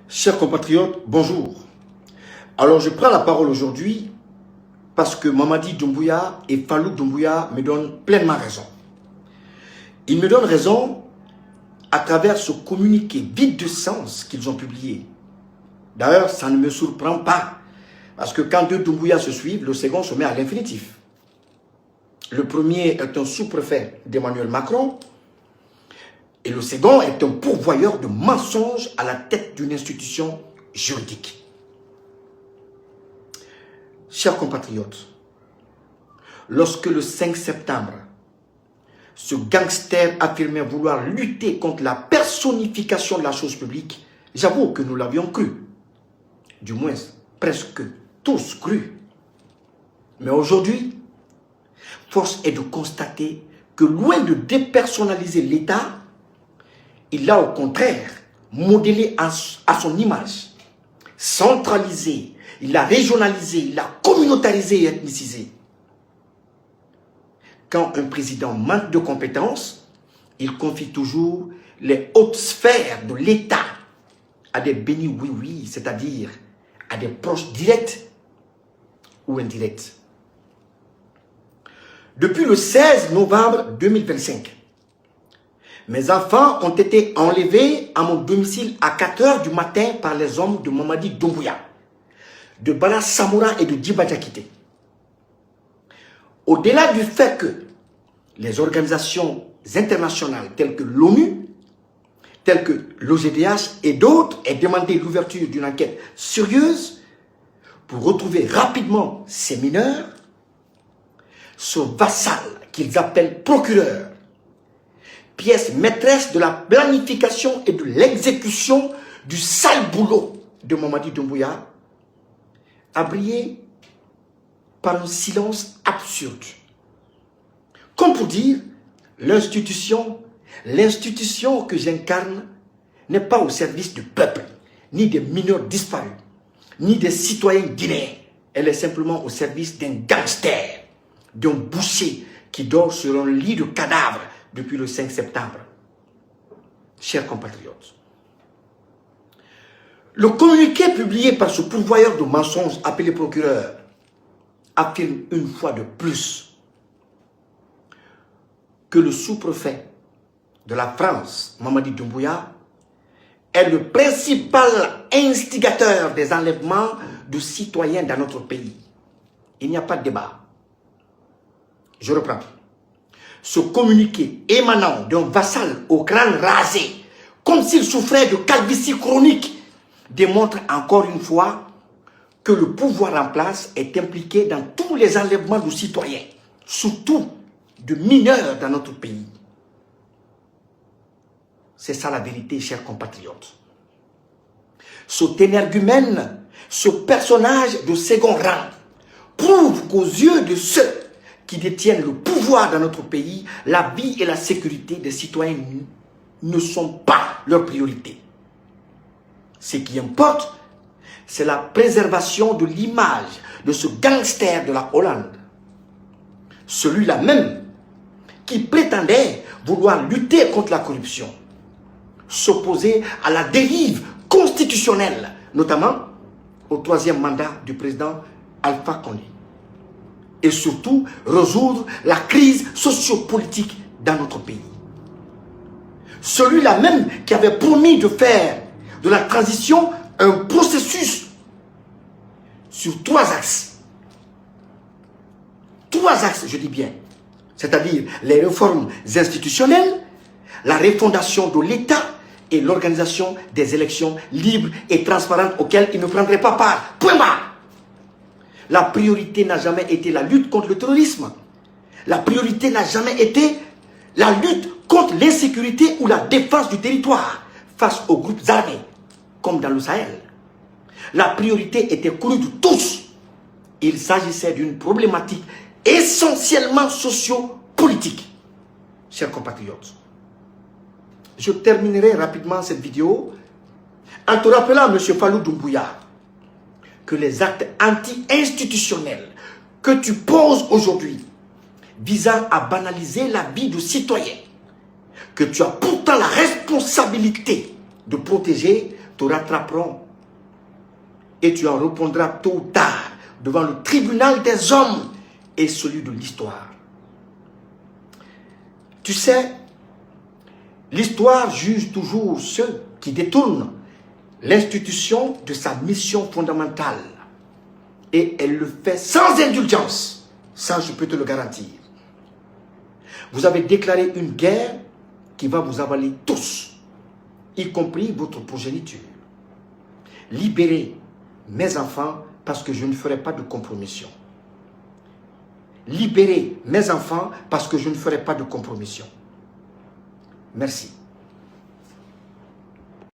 Chers compatriotes, bonjour. Alors je prends la parole aujourd'hui parce que Mamadi Doumbouya et Fallou Doumbouya me donnent pleinement raison. Ils me donnent raison à travers ce communiqué vide de sens qu'ils ont publié. D'ailleurs, ça ne me surprend pas parce que quand deux Doumbouya se suivent, le second se met à l'infinitif. Le premier est un sous-préfet d'Emmanuel Macron et le second est un pourvoyeur de mensonges à la tête d'une institution juridique. Chers compatriotes, lorsque le 5 septembre, ce gangster affirmait vouloir lutter contre la personnification de la chose publique, j'avoue que nous l'avions cru. Du moins, presque tous cru. Mais aujourd'hui, force est de constater que loin de dépersonnaliser l'État, il l'a au contraire modélé à son image, centralisé, il l'a régionalisé, il l'a communautarisé et ethnicisé. Quand un président manque de compétences, il confie toujours les hautes sphères de l'État à des bénis oui-oui, c'est-à-dire à des proches directs ou indirects. Depuis le 16 novembre 2025, mes enfants ont été enlevés à mon domicile à 4 h du matin par les hommes de Mamadi Doumbouya, de Bala Samoura et de Djiba Diakité. Au-delà du fait que les organisations internationales telles que l'ONU, telles que l'OGDH et d'autres aient demandé l'ouverture d'une enquête sérieuse pour retrouver rapidement ces mineurs, ce vassal qu'ils appellent procureur, pièce maîtresse de la planification et de l'exécution du sale boulot de Mamadi Doumbouya, a brillé par un silence absurde. Comme pour dire, l'institution que j'incarne n'est pas au service du peuple, ni des mineurs disparus, ni des citoyens guinéens. Elle est simplement au service d'un gangster, d'un boucher qui dort sur un lit de cadavres depuis le 5 septembre. Chers compatriotes, le communiqué publié par ce pourvoyeur de mensonges appelé procureur affirme une fois de plus que le sous-préfet de la France, Mamadi Doumbouya, est le principal instigateur des enlèvements de citoyens dans notre pays. Il n'y a pas de débat. Je reprends. Ce communiqué émanant d'un vassal au crâne rasé, comme s'il souffrait de calvitie chronique, démontre encore une fois que le pouvoir en place est impliqué dans tous les enlèvements de citoyens, surtout de mineurs dans notre pays. C'est ça la vérité, chers compatriotes. Cet énergumène, ce personnage de second rang, prouve qu'aux yeux de ceux qui détiennent le pouvoir dans notre pays, la vie et la sécurité des citoyens ne sont pas leur priorité. Ce qui importe, c'est la préservation de l'image de ce gangster de la Hollande. Celui-là même qui prétendait vouloir lutter contre la corruption, s'opposer à la dérive constitutionnelle, notamment au 3e mandat du président Alpha Condé. Et surtout, résoudre la crise sociopolitique dans notre pays. Celui-là même qui avait promis de faire de la transition un processus sur 3 axes. 3 axes, je dis bien. C'est-à-dire les réformes institutionnelles, la refondation de l'État et l'organisation des élections libres et transparentes auxquelles il ne prendrait pas part. Point barre. La priorité n'a jamais été la lutte contre le terrorisme. La priorité n'a jamais été la lutte contre l'insécurité ou la défense du territoire face aux groupes armés, comme dans le Sahel. La priorité était connue de tous. Il s'agissait d'une problématique essentiellement socio-politique. Chers compatriotes, je terminerai rapidement cette vidéo en te rappelant, M. Fallou Doumbouya, que les actes anti-institutionnels que tu poses aujourd'hui visant à banaliser la vie de citoyens, que tu as pourtant la responsabilité de protéger, te rattraperont et tu en répondras tôt ou tard devant le tribunal des hommes et celui de l'histoire. Tu sais, l'histoire juge toujours ceux qui détournent l'institution de sa mission fondamentale. Et elle le fait sans indulgence. Ça, je peux te le garantir. Vous avez déclaré une guerre qui va vous avaler tous, y compris votre progéniture. Libérez mes enfants parce que je ne ferai pas de compromission. Libérez mes enfants parce que je ne ferai pas de compromission. Merci.